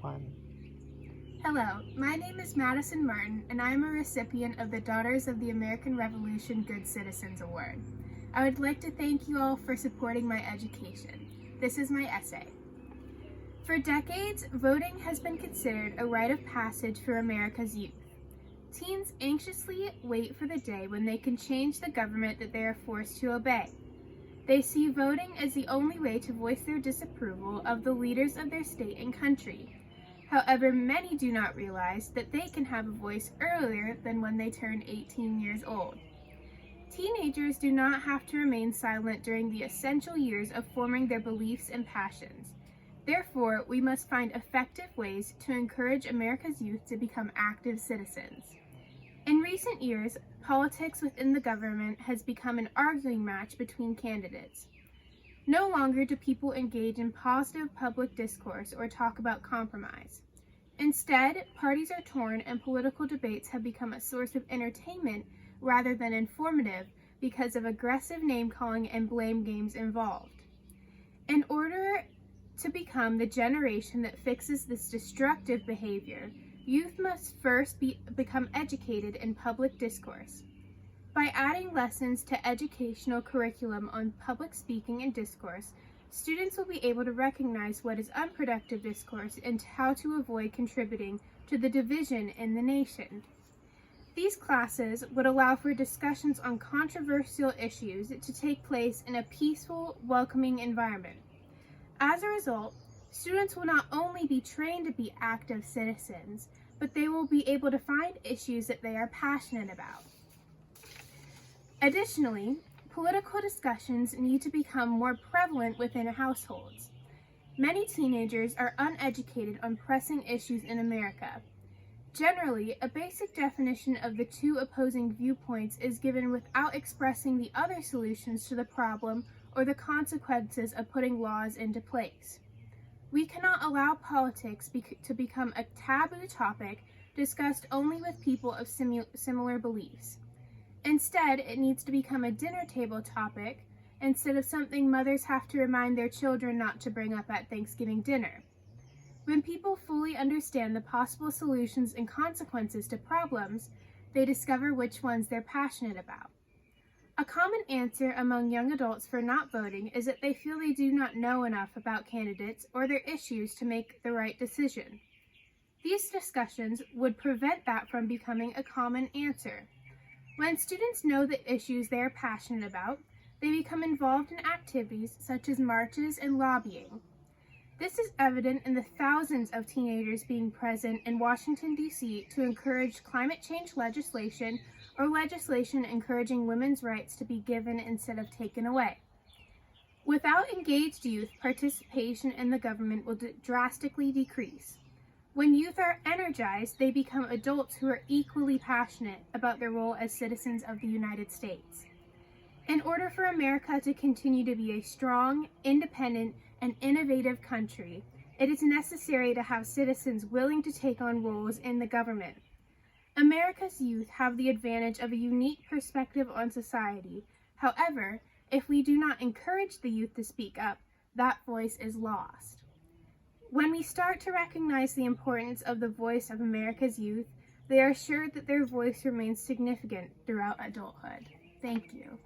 One. Hello, my name is Madison Martin, and I am a recipient of the Daughters of the American Revolution Good Citizens Award. I would like to thank you all for supporting my education. This is my essay. For decades, voting has been considered a rite of passage for America's youth. Teens anxiously wait for the day when they can change the government that they are forced to obey. They see voting as the only way to voice their disapproval of the leaders of their state and country. However, many do not realize that they can have a voice earlier than when they turn 18 years old. Teenagers do not have to remain silent during the essential years of forming their beliefs and passions. Therefore, we must find effective ways to encourage America's youth to become active citizens. In recent years, politics within the government has become an arguing match between candidates. No longer do people engage in positive public discourse or talk about compromise. Instead, parties are torn and political debates have become a source of entertainment rather than informative because of aggressive name-calling and blame games involved. In order to become the generation that fixes this destructive behavior, youth must first become educated in public discourse. By adding lessons to educational curriculum on public speaking and discourse, students will be able to recognize what is unproductive discourse and how to avoid contributing to the division in the nation. These classes would allow for discussions on controversial issues to take place in a peaceful, welcoming environment. As a result, students will not only be trained to be active citizens, but they will be able to find issues that they are passionate about. Additionally, political discussions need to become more prevalent within households. Many teenagers are uneducated on pressing issues in America. Generally, a basic definition of the two opposing viewpoints is given without expressing the other solutions to the problem or the consequences of putting laws into place. We cannot allow politics to become a taboo topic discussed only with people of similar beliefs. Instead, it needs to become a dinner table topic instead of something mothers have to remind their children not to bring up at Thanksgiving dinner. When people fully understand the possible solutions and consequences to problems, they discover which ones they're passionate about. A common answer among young adults for not voting is that they feel they do not know enough about candidates or their issues to make the right decision. These discussions would prevent that from becoming a common answer. When students know the issues they are passionate about, they become involved in activities such as marches and lobbying. This is evident in the thousands of teenagers being present in Washington, D.C. to encourage climate change legislation or legislation encouraging women's rights to be given instead of taken away. Without engaged youth, participation in the government will drastically decrease. When youth are energized, they become adults who are equally passionate about their role as citizens of the United States. In order for America to continue to be a strong, independent, and innovative country, it is necessary to have citizens willing to take on roles in the government. America's youth have the advantage of a unique perspective on society. However, if we do not encourage the youth to speak up, that voice is lost. When we start to recognize the importance of the voice of America's youth, they are assured that their voice remains significant throughout adulthood. Thank you.